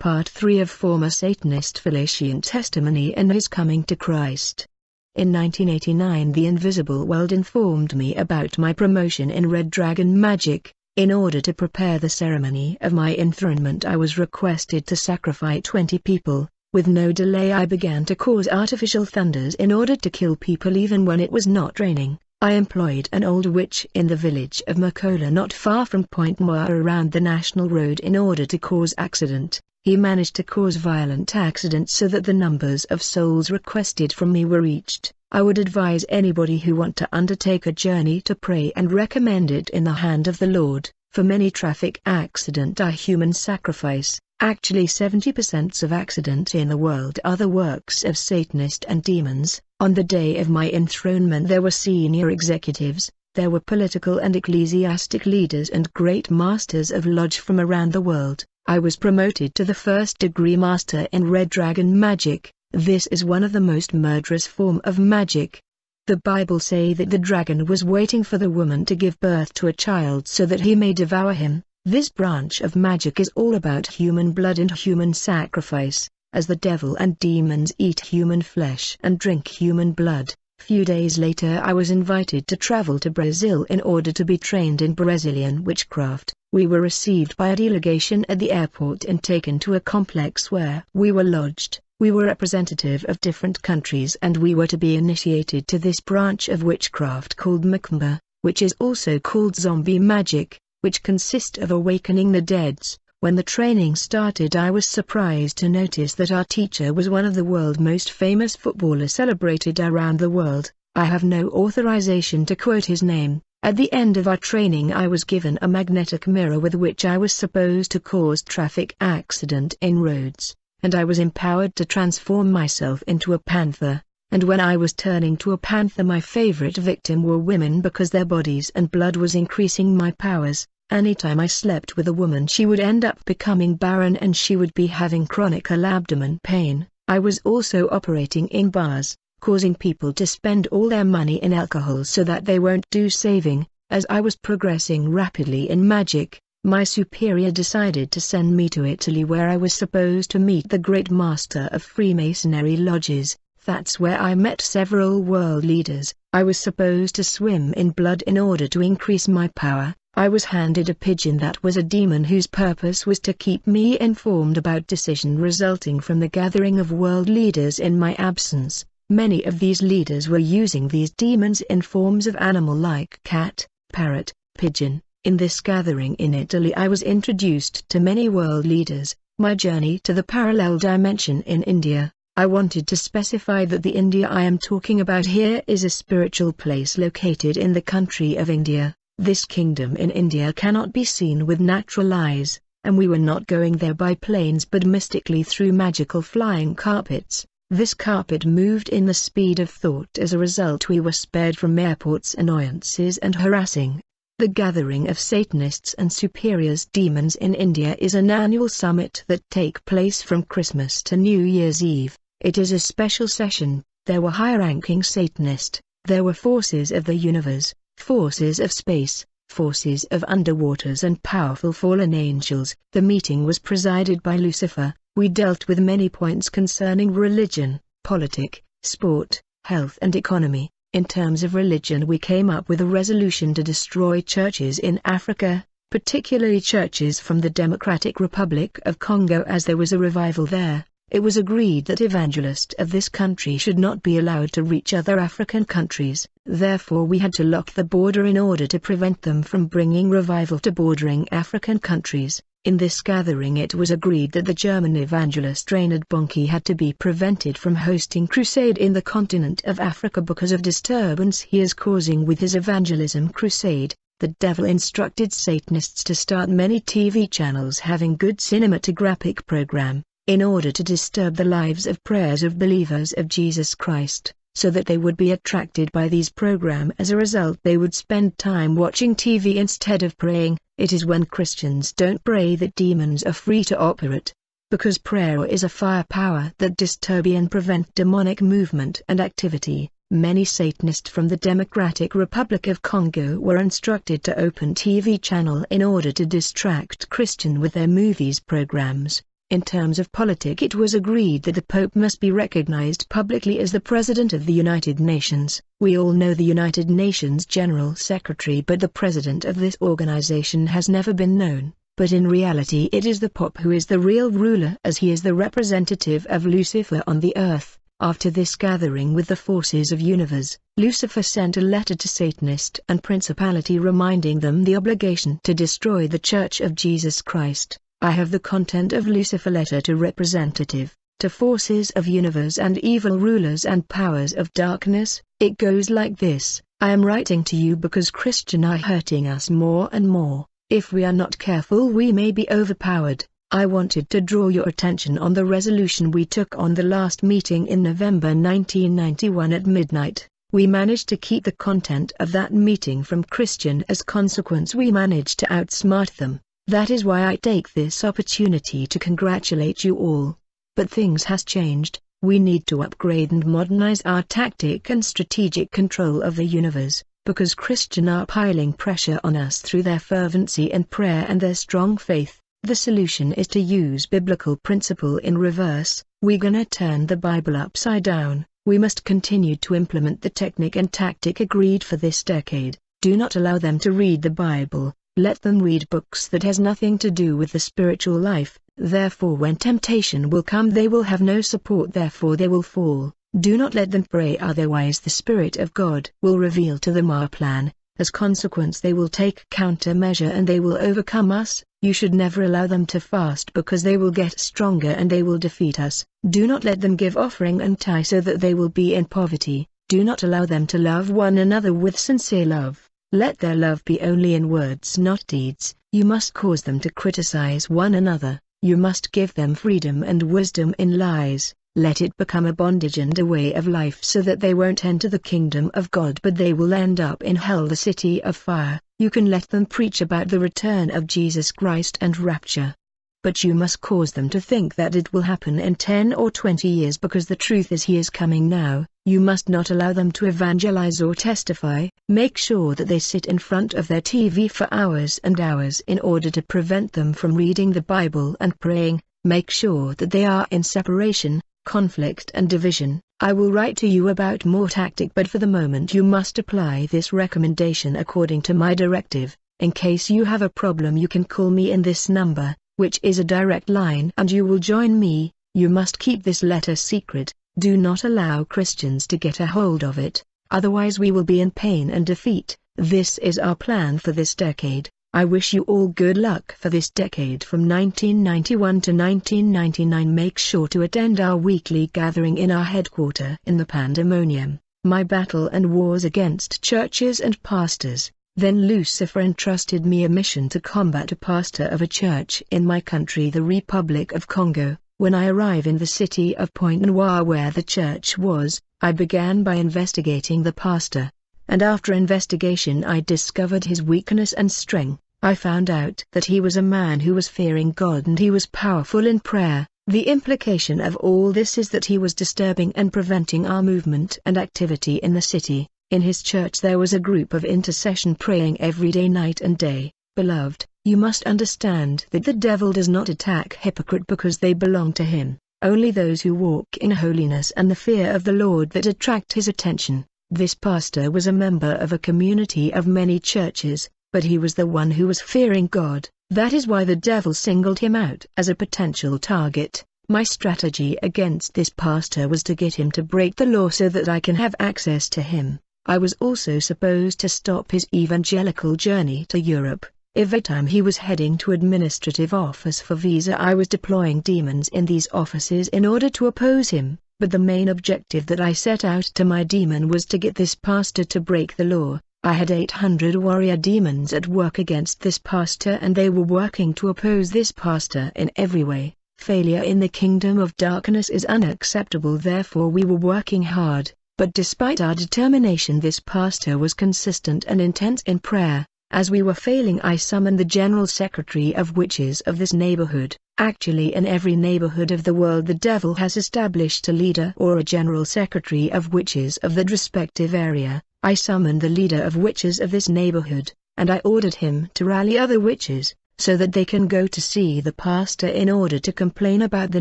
Part 3 of former Satanist Felician Testimony and His Coming to Christ. In 1989 the invisible world informed me about my promotion in Red Dragon Magic. In order to prepare the ceremony of my enthronement I was requested to sacrifice 20 people. With no delay I began to cause artificial thunders in order to kill people even when it was not raining. I employed an old witch in the village of Makola not far from Point Moa around the national road in order to cause accident. He managed to cause violent accidents so that the numbers of souls requested from me were reached. I would advise anybody who want to undertake a journey to pray and recommend it in the hand of the Lord. For many traffic accident are human sacrifice. Actually 70% of accidents in the world are the works of Satanists and demons. On the day of my enthronement there were senior executives, there were political and ecclesiastic leaders and great masters of lodge from around the world. I was promoted to the first degree master in Red Dragon Magic. This is one of the most murderous form of magic. The Bible say that the dragon was waiting for the woman to give birth to a child so that he may devour him. This branch of magic is all about human blood and human sacrifice, as the devil and demons eat human flesh and drink human blood. Few days later I was invited to travel to Brazil in order to be trained in Brazilian witchcraft. We were received by a delegation at the airport and taken to a complex where we were lodged. We were representative of different countries and we were to be initiated to this branch of witchcraft called Macumba, which is also called zombie magic, which consists of awakening the deads. When the training started I was surprised to notice that our teacher was one of the world's most famous footballers celebrated around the world. I have no authorization to quote his name. At the end of our training I was given a magnetic mirror with which I was supposed to cause traffic accident in roads, and I was empowered to transform myself into a panther. And when I was turning to a panther my favorite victim were women because their bodies and blood was increasing my powers. Anytime I slept with a woman she would end up becoming barren and she would be having chronic abdomen pain. I was also operating in bars, causing people to spend all their money in alcohol so that they won't do saving. As I was progressing rapidly in magic, my superior decided to send me to Italy where I was supposed to meet the great master of Freemasonry lodges. That's where I met several world leaders. I was supposed to swim in blood in order to increase my power. I was handed a pigeon that was a demon whose purpose was to keep me informed about decision resulting from the gathering of world leaders in my absence. Many of these leaders were using these demons in forms of animal like cat, parrot, pigeon. In this gathering in Italy I was introduced to many world leaders. My journey to the parallel dimension in India. I wanted to specify that the India I am talking about here is a spiritual place located in the country of India. This kingdom in India cannot be seen with natural eyes, and we were not going there by planes but mystically through magical flying carpets. This carpet moved in the speed of thought. As a result we were spared from airports annoyances and harassing. The gathering of Satanists and superiors demons in India is an annual summit that take place from Christmas to New Year's Eve. It is a special session. There were high-ranking Satanists, there were forces of the universe, forces of space, forces of underwaters and powerful fallen angels. The meeting was presided by Lucifer. We dealt with many points concerning religion, politics, sport, health and economy. In terms of religion we came up with a resolution to destroy churches in Africa, particularly churches from the Democratic Republic of Congo as there was a revival there. It was agreed that evangelists of this country should not be allowed to reach other African countries. Therefore we had to lock the border in order to prevent them from bringing revival to bordering African countries. In this gathering it was agreed that the German evangelist Reinhard Bonnke had to be prevented from hosting crusade in the continent of Africa because of disturbance he is causing with his evangelism crusade. The devil instructed Satanists to start many TV channels having good cinematographic program, in order to disturb the lives of prayers of believers of Jesus Christ, so that they would be attracted by these programs. As a result they would spend time watching TV instead of praying. It is when Christians don't pray that demons are free to operate. Because prayer is a firepower that disturb and prevent demonic movement and activity, many Satanists from the Democratic Republic of Congo were instructed to open TV channel in order to distract Christian with their movies programs. In terms of politics, it was agreed that the Pope must be recognized publicly as the President of the United Nations. We all know the United Nations General Secretary, but the President of this organization has never been known. But in reality it is the Pope who is the real ruler, as he is the representative of Lucifer on the earth. After this gathering with the forces of universe, Lucifer sent a letter to Satanist and Principality reminding them the obligation to destroy the Church of Jesus Christ. I have the content of Lucifer letter to representative, to forces of universe and evil rulers and powers of darkness. It goes like this: I am writing to you because Christians are hurting us more and more. If we are not careful we may be overpowered. I wanted to draw your attention on the resolution we took on the last meeting in November 1991 at midnight. We managed to keep the content of that meeting from Christian. As consequence we managed to outsmart them. That is why I take this opportunity to congratulate you all. But things has changed. We need to upgrade and modernize our tactic and strategic control of the universe, because Christians are piling pressure on us through their fervency and prayer and their strong faith. The solution is to use biblical principle in reverse. We're gonna turn the Bible upside down. We must continue to implement the technique and tactic agreed for this decade. Do not allow them to read the Bible. Let them read books that has nothing to do with the spiritual life. Therefore when temptation will come they will have no support, therefore they will fall. Do not let them pray, otherwise the Spirit of God will reveal to them our plan. As consequence they will take countermeasure and they will overcome us. You should never allow them to fast, because they will get stronger and they will defeat us. Do not let them give offering and tithe so that they will be in poverty. Do not allow them to love one another with sincere love. Let their love be only in words, not deeds. You must cause them to criticize one another. You must give them freedom and wisdom in lies. Let it become a bondage and a way of life so that they won't enter the kingdom of God but they will end up in hell, the city of fire. You can let them preach about the return of Jesus Christ and rapture. But you must cause them to think that it will happen in 10 or 20 years, because the truth is he is coming now. You must not allow them to evangelize or testify. Make sure that they sit in front of their TV for hours and hours in order to prevent them from reading the Bible and praying. Make sure that they are in separation, conflict and division. I will write to you about more tactic, but for the moment you must apply this recommendation according to my directive. In case you have a problem you can call me in this number, which is a direct line, and you will join me. You must keep this letter secret. Do not allow Christians to get a hold of it, otherwise we will be in pain and defeat. This is our plan for this decade. I wish you all good luck for this decade from 1991 to 1999. Make sure to attend our weekly gathering in our headquarters in the Pandemonium. My battle and wars against churches and pastors. Then Lucifer entrusted me a mission to combat a pastor of a church in my country, the Republic of Congo. When I arrived in the city of Pointe-Noire where the church was, I began by investigating the pastor. And after investigation I discovered his weakness and strength. I found out that he was a man who was fearing God and he was powerful in prayer. The implication of all this is that he was disturbing and preventing our movement and activity in the city. In his church there was a group of intercession praying every day, night and day. Beloved, you must understand that the devil does not attack hypocrite because they belong to him. Only those who walk in holiness and the fear of the Lord that attract his attention. This pastor was a member of a community of many churches, but he was the one who was fearing God. That is why the devil singled him out as a potential target. My strategy against this pastor was to get him to break the law so that I can have access to him. I was also supposed to stop his evangelical journey to Europe. Every time he was heading to administrative office for visa I was deploying demons in these offices in order to oppose him. But the main objective that I set out to my demon was to get this pastor to break the law. I had 800 warrior demons at work against this pastor and they were working to oppose this pastor in every way. Failure in the kingdom of darkness is unacceptable, therefore we were working hard. But despite our determination this pastor was consistent and intense in prayer. As we were failing I summoned the general secretary of witches of this neighborhood. Actually in every neighborhood of the world the devil has established a leader or a general secretary of witches of that respective area. I summoned the leader of witches of this neighborhood, and I ordered him to rally other witches, so that they can go to see the pastor in order to complain about the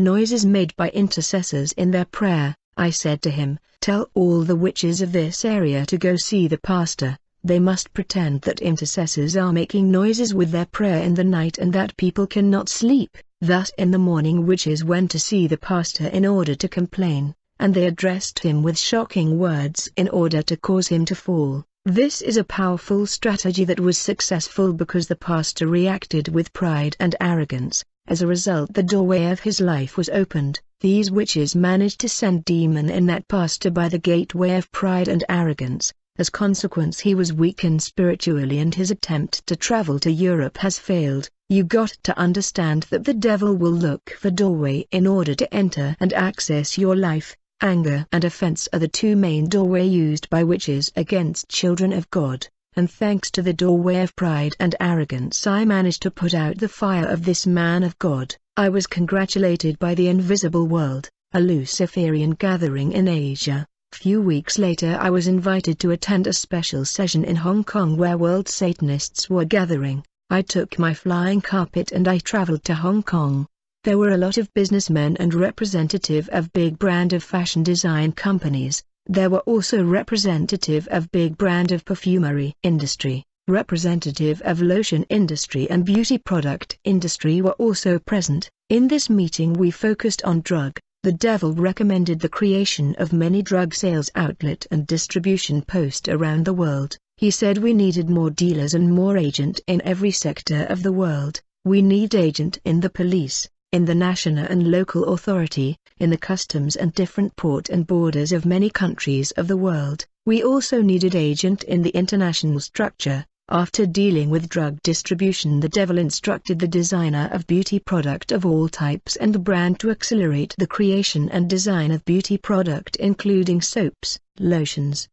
noises made by intercessors in their prayer. I said to him, "Tell all the witches of this area to go see the pastor. They must pretend that intercessors are making noises with their prayer in the night and that people cannot sleep." Thus in the morning witches went to see the pastor in order to complain, and they addressed him with shocking words in order to cause him to fall. This is a powerful strategy that was successful because the pastor reacted with pride and arrogance. As a result, the doorway of his life was opened. These witches managed to send demon in that pastor by the gateway of pride and arrogance. As consequence, he was weakened spiritually and his attempt to travel to Europe has failed. You got to understand that the devil will look for doorway in order to enter and access your life. Anger and offense are the two main doorway used by witches against children of God, and thanks to the doorway of pride and arrogance I managed to put out the fire of this man of God. I was congratulated by the invisible world, a Luciferian gathering in Asia. Few weeks later I was invited to attend a special session in Hong Kong where world Satanists were gathering. I took my flying carpet and I traveled to Hong Kong. There were a lot of businessmen and representative of big brand of fashion design companies. There were also representative of big brand of perfumery industry, representative of lotion industry and beauty product industry were also present. In this meeting we focused on drug. The devil recommended the creation of many drug sales outlet and distribution post around the world. He said we needed more dealers and more agent in every sector of the world. We need agent in the police, in the national and local authority, in the customs and different port and borders of many countries of the world. We also needed agent in the international structure. After dealing with drug distribution, the devil instructed the designer of beauty product of all types and the brand to accelerate the creation and design of beauty product including soaps, lotions,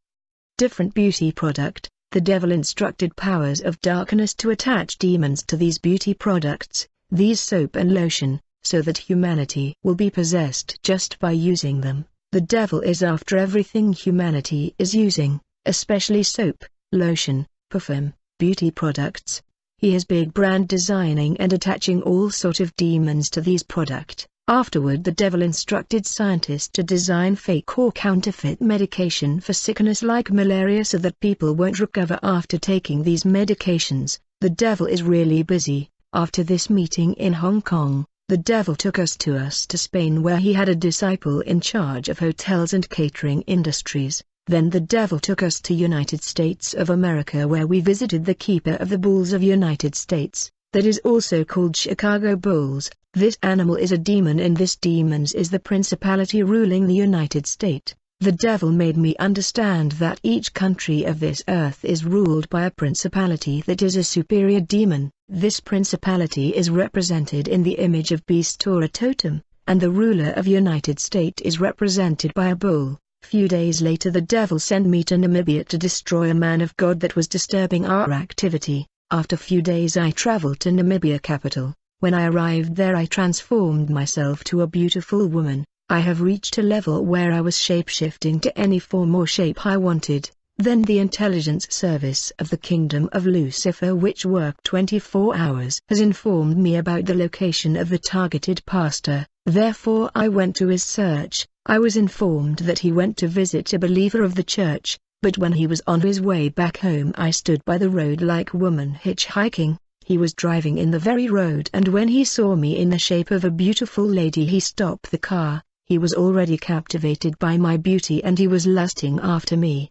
different beauty product. The devil instructed powers of darkness to attach demons to these beauty products, these soap and lotion, so that humanity will be possessed just by using them. The devil is after everything humanity is using, especially soap, lotion, perfume, beauty products. He is big brand designing and attaching all sort of demons to these product. Afterward the devil instructed scientists to design fake or counterfeit medication for sickness like malaria so that people won't recover after taking these medications. The devil is really busy. After this meeting in Hong Kong, the devil took us to Spain where he had a disciple in charge of hotels and catering industries. Then the devil took us to United States of America where we visited the keeper of the bulls of United States, that is also called Chicago Bulls. This animal is a demon and this demons is the principality ruling the United States. The devil made me understand that each country of this earth is ruled by a principality that is a superior demon. This principality is represented in the image of beast or a totem, and the ruler of United States is represented by a bull. Few days later the devil sent me to Namibia to destroy a man of God that was disturbing our activity. After few days I traveled to Namibia capital. When I arrived there I transformed myself to a beautiful woman. I have reached a level where I was shape-shifting to any form or shape I wanted. Then the intelligence service of the kingdom of Lucifer, which worked 24 hours, has informed me about the location of the targeted pastor. Therefore I went to his search. I was informed that he went to visit a believer of the church, but when he was on his way back home I stood by the road like a woman hitchhiking. He was driving in the very road and when he saw me in the shape of a beautiful lady he stopped the car. He was already captivated by my beauty and he was lusting after me.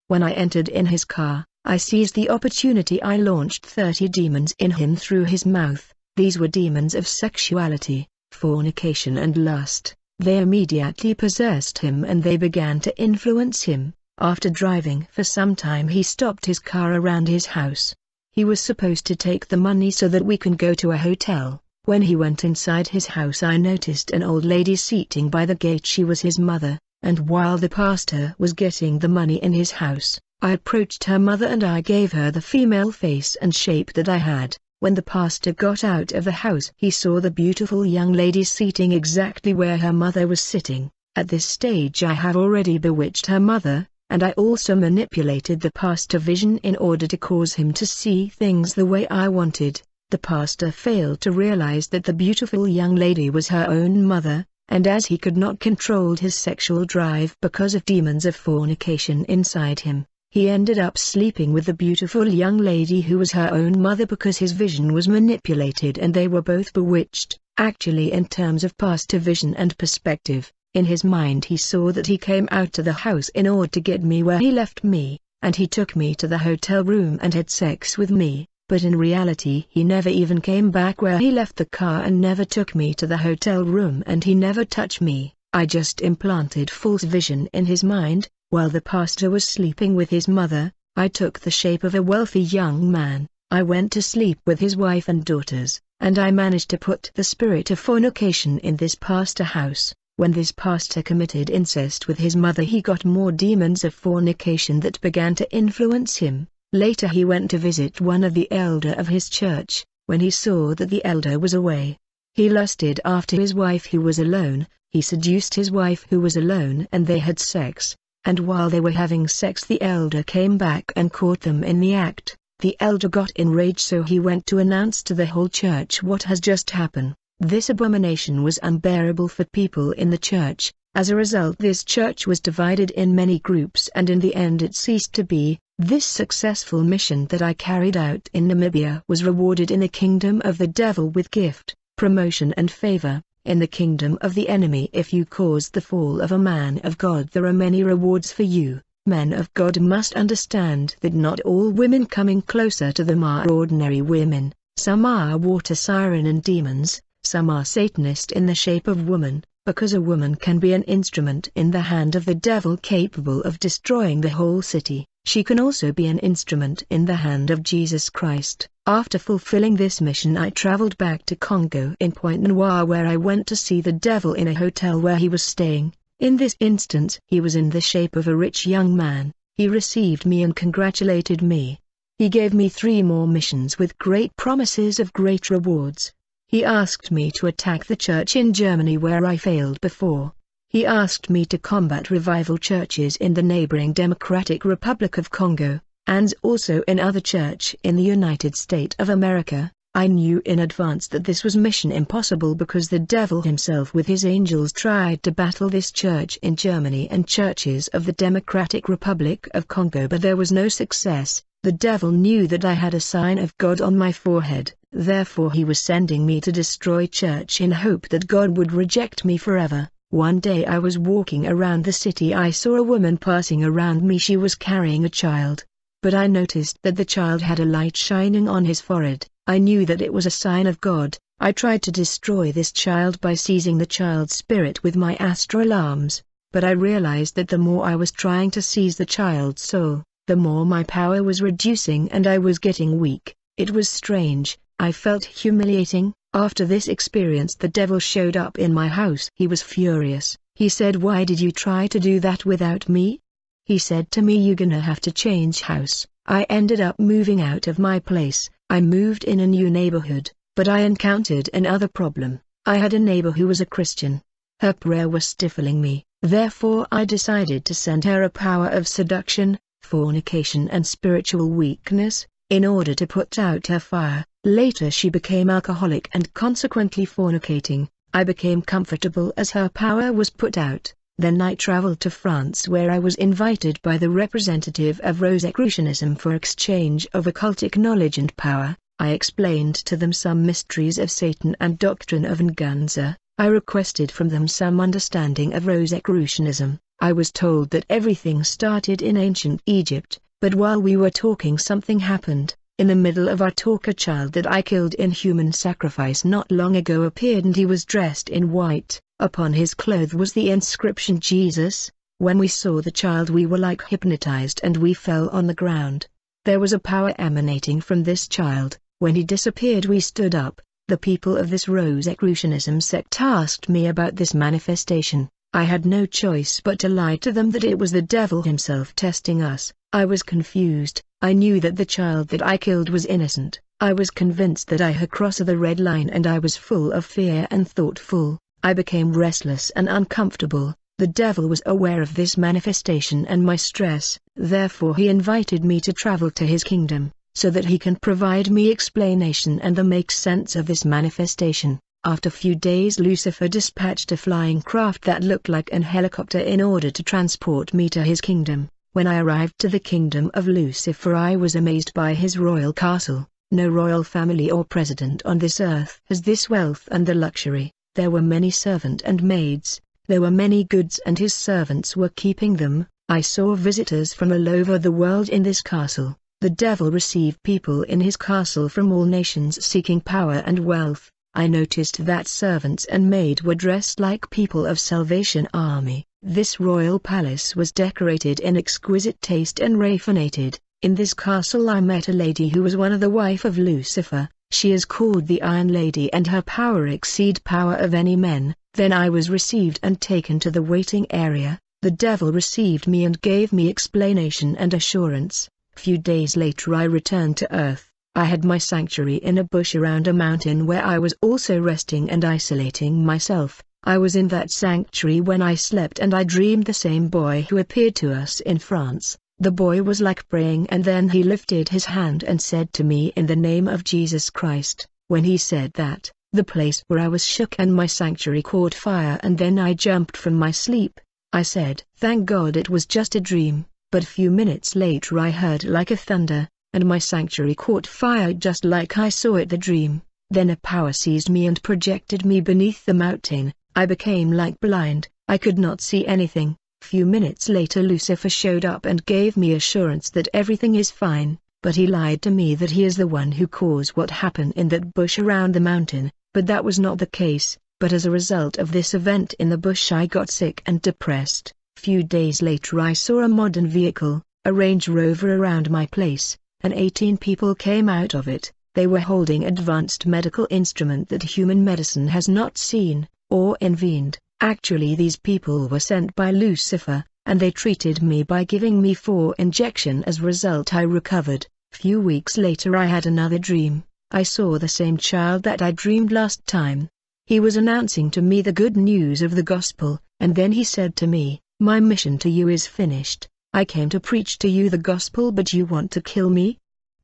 When I entered in his car, I seized the opportunity. I launched 30 demons in him through his mouth. These were demons of sexuality, fornication and lust. They immediately possessed him and they began to influence him. After driving for some time he stopped his car around his house. He was supposed to take the money so that we can go to a hotel. When he went inside his house I noticed an old lady sitting by the gate. She was his mother, and while the pastor was getting the money in his house, I approached her mother and I gave her the female face and shape that I had. When the pastor got out of the house he saw the beautiful young lady sitting exactly where her mother was sitting. At this stage I have already bewitched her mother, and I also manipulated the pastor vision in order to cause him to see things the way I wanted. The pastor failed to realize that the beautiful young lady was her own mother, and as he could not control his sexual drive because of demons of fornication inside him, he ended up sleeping with the beautiful young lady who was her own mother because his vision was manipulated and they were both bewitched. Actually, in terms of pastor vision and perspective, in his mind he saw that he came out to the house in order to get me where he left me, and he took me to the hotel room and had sex with me. But in reality he never even came back where he left the car and never took me to the hotel room and he never touched me. I just implanted false vision in his mind. While the pastor was sleeping with his mother, I took the shape of a wealthy young man. I went to sleep with his wife and daughters, and I managed to put the spirit of fornication in this pastor house. When this pastor committed incest with his mother, he got more demons of fornication that began to influence him. Later he went to visit one of the elder of his church. When he saw that the elder was away, he lusted after his wife who was alone. He seduced his wife who was alone and they had sex. And while they were having sex, the elder came back and caught them in the act. The elder got enraged, so he went to announce to the whole church what has just happened. This abomination was unbearable for people in the church. As a result, this church was divided in many groups and in the end it ceased to be. This successful mission that I carried out in Namibia was rewarded in the kingdom of the devil with gift, promotion and favor. In the kingdom of the enemy, if you cause the fall of a man of God, there are many rewards for you. Men of God must understand that not all women coming closer to them are ordinary women. Some are water siren and demons, some are Satanist in the shape of woman, because a woman can be an instrument in the hand of the devil capable of destroying the whole city. She can also be an instrument in the hand of Jesus Christ. After fulfilling this mission, I traveled back to Congo in Point Noir, where I went to see the devil in a hotel where he was staying. In this instance, he was in the shape of a rich young man. He received me and congratulated me. He gave me 3 more missions with great promises of great rewards. He asked me to attack the church in Germany where I failed before. He asked me to combat revival churches in the neighboring Democratic Republic of Congo, and also in other church in the United States of America. I knew in advance that this was mission impossible because the devil himself with his angels tried to battle this church in Germany and churches of the Democratic Republic of Congo, but there was no success. The devil knew that I had a sign of God on my forehead, therefore he was sending me to destroy church in hope that God would reject me forever. One day I was walking around the city. I saw a woman passing around me. She was carrying a child, but I noticed that the child had a light shining on his forehead. I knew that it was a sign of God. I tried to destroy this child by seizing the child's spirit with my astral arms, but I realized that the more I was trying to seize the child's soul, the more my power was reducing and I was getting weak. It was strange. I felt humiliating. After this experience, the devil showed up in my house. He was furious. He said, "Why did you try to do that without me?" He said to me, "You're gonna have to change house." I ended up moving out of my place. I moved in a new neighborhood, but I encountered another problem. I had a neighbor who was a Christian. Her prayer was stifling me, therefore I decided to send her a power of seduction, fornication and spiritual weakness, in order to put out her fire. Later she became alcoholic and consequently fornicating. I became comfortable as her power was put out. Then I traveled to France, where I was invited by the representative of Rosicrucianism for exchange of occultic knowledge and power. I explained to them some mysteries of Satan and doctrine of Nganza. I requested from them some understanding of Rosicrucianism. I was told that everything started in ancient Egypt, but while we were talking something happened. In the middle of our talk, a child that I killed in human sacrifice not long ago appeared, and he was dressed in white. Upon his clothes was the inscription Jesus. When we saw the child we were like hypnotized and we fell on the ground. There was a power emanating from this child. When he disappeared we stood up. The people of this Rosicrucianism sect asked me about this manifestation. I had no choice but to lie to them that it was the devil himself testing us. I was confused. I knew that the child that I killed was innocent. I was convinced that I had crossed the red line, and I was full of fear and thoughtful. I became restless and uncomfortable. The devil was aware of this manifestation and my stress, therefore he invited me to travel to his kingdom. so that he can provide me explanation and the make sense of this manifestation. After few days Lucifer dispatched a flying craft that looked like an helicopter in order to transport me to his kingdom. When I arrived to the kingdom of Lucifer, I was amazed by his royal castle. No royal family or president on this earth has this wealth and the luxury. There were many servants and maids, there were many goods and his servants were keeping them. I saw visitors from all over the world in this castle. The devil received people in his castle from all nations seeking power and wealth. I noticed that servants and maid were dressed like people of Salvation Army. This royal palace was decorated in exquisite taste and raffinated. In this castle I met a lady who was one of the wife of Lucifer. She is called the Iron Lady and her power exceed power of any men. Then I was received and taken to the waiting area. The devil received me and gave me explanation and assurance. Few days later I returned to earth. I had my sanctuary in a bush around a mountain where I was also resting and isolating myself. I was in that sanctuary when I slept and I dreamed the same boy who appeared to us in France. The boy was like praying and then he lifted his hand and said to me in the name of Jesus Christ. When he said that, the place where I was shook and my sanctuary caught fire and then I jumped from my sleep. I said, "Thank God it was just a dream," but few minutes later I heard like a thunder, and my sanctuary caught fire just like I saw it the dream. Then a power seized me and projected me beneath the mountain. I became like blind, I could not see anything. Few minutes later Lucifer showed up and gave me assurance that everything is fine, but he lied to me that he is the one who caused what happened in that bush around the mountain, but that was not the case. But as a result of this event in the bush I got sick and depressed. Few days later I saw a modern vehicle, a Range Rover around my place, and 18 people came out of it. They were holding advanced medical instrument that human medicine has not seen, or invented. Actually these people were sent by Lucifer, and they treated me by giving me 4 injections. As a result I recovered. Few weeks later I had another dream. I saw the same child that I dreamed last time. He was announcing to me the good news of the gospel, and then he said to me, "My mission to you is finished. I came to preach to you the gospel but you want to kill me?"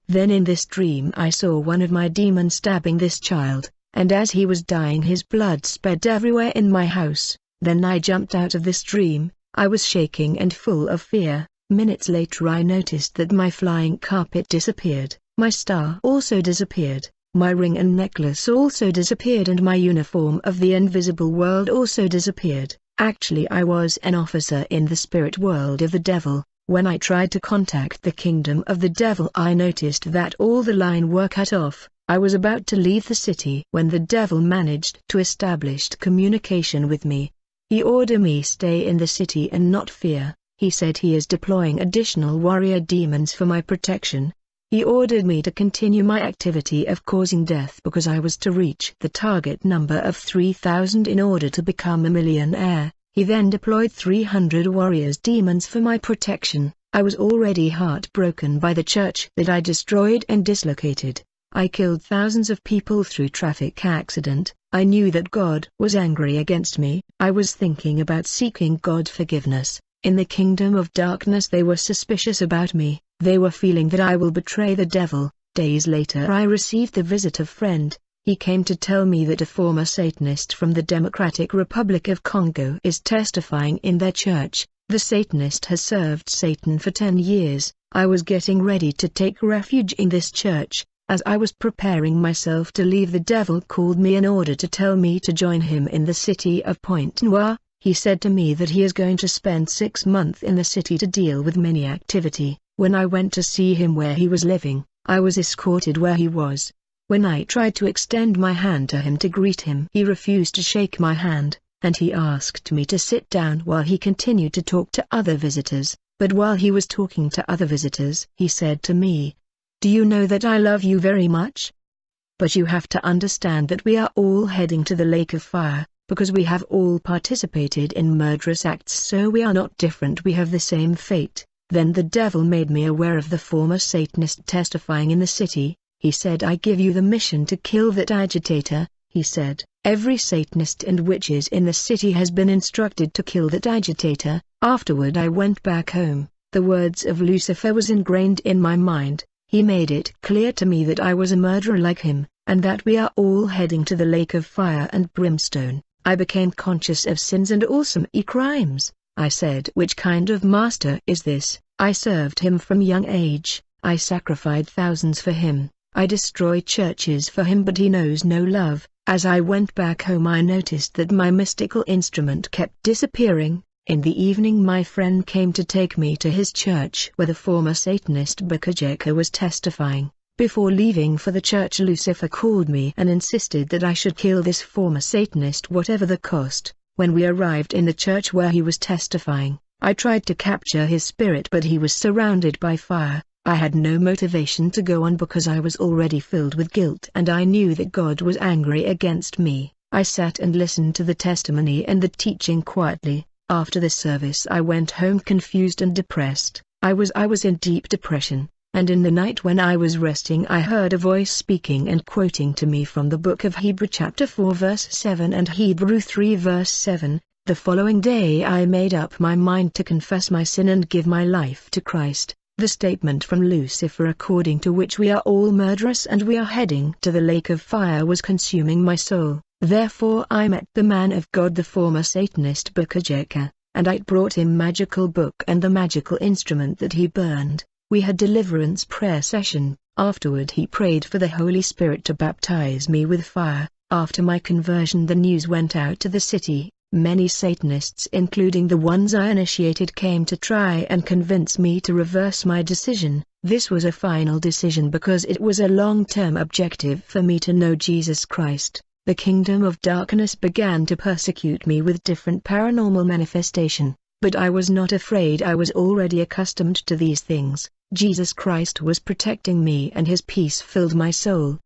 Then in this dream I saw one of my demons stabbing this child, and as he was dying his blood spread everywhere in my house. Then I jumped out of this dream. I was shaking and full of fear. Minutes later I noticed that my flying carpet disappeared, my star also disappeared, my ring and necklace also disappeared and my uniform of the invisible world also disappeared. Actually I was an officer in the spirit world of the devil. When I tried to contact the kingdom of the devil I noticed that all the line were cut off. I was about to leave the city when the devil managed to establish communication with me. He ordered me stay in the city and not fear. He said he is deploying additional warrior demons for my protection. He ordered me to continue my activity of causing death because I was to reach the target number of 3,000 in order to become a millionaire. He then deployed 300 warriors demons for my protection. I was already heartbroken by the church that I destroyed and dislocated. I killed thousands of people through traffic accident. I knew that God was angry against me. I was thinking about seeking God's forgiveness. In the kingdom of darkness they were suspicious about me. They were feeling that I will betray the devil. Days later I received the visit of friend. He came to tell me that a former Satanist from the Democratic Republic of Congo is testifying in their church. The Satanist has served Satan for 10 years. I was getting ready to take refuge in this church. As I was preparing myself to leave, the devil called me in order to tell me to join him in the city of Pointe Noire. He said to me that he is going to spend 6 months in the city to deal with many activity. When I went to see him where he was living, I was escorted where he was. When I tried to extend my hand to him to greet him, he refused to shake my hand, and he asked me to sit down while he continued to talk to other visitors. But while he was talking to other visitors, he said to me, "Do you know that I love you very much? But you have to understand that we are all heading to the lake of fire, because we have all participated in murderous acts, so we are not different, we have the same fate." Then the devil made me aware of the former Satanist testifying in the city. He said, "I give you the mission to kill that agitator." He said, "Every Satanist and witches in the city has been instructed to kill that agitator." Afterward I went back home. The words of Lucifer was ingrained in my mind. He made it clear to me that I was a murderer like him, and that we are all heading to the lake of fire and brimstone. I became conscious of sins and awesome crimes. I said, which kind of master is this? I served him from young age, I sacrificed thousands for him, I destroyed churches for him, but he knows no love. As I went back home I noticed that my mystical instrument kept disappearing. In the evening my friend came to take me to his church where the former Satanist Bukajeka was testifying. Before leaving for the church, Lucifer called me and insisted that I should kill this former Satanist whatever the cost. When we arrived in the church where he was testifying, I tried to capture his spirit, but he was surrounded by fire. I had no motivation to go on because I was already filled with guilt and I knew that God was angry against me. I sat and listened to the testimony and the teaching quietly. After the service I went home confused and depressed. I was in deep depression, and in the night when I was resting I heard a voice speaking and quoting to me from the book of Hebrew chapter 4 verse 7 and Hebrew 3 verse 7. The following day I made up my mind to confess my sin and give my life to Christ. The statement from Lucifer according to which we are all murderers and we are heading to the lake of fire was consuming my soul. Therefore I met the man of God, the former Satanist Bukajeka, and I brought him magical book and the magical instrument that he burned. We had deliverance prayer session. Afterward he prayed for the Holy Spirit to baptize me with fire. After my conversion the news went out to the city. Many Satanists, including the ones I initiated, came to try and convince me to reverse my decision. This was a final decision because it was a long-term objective for me to know Jesus Christ. The kingdom of darkness began to persecute me with different paranormal manifestation, but I was not afraid. I was already accustomed to these things. Jesus Christ was protecting me and his peace filled my soul.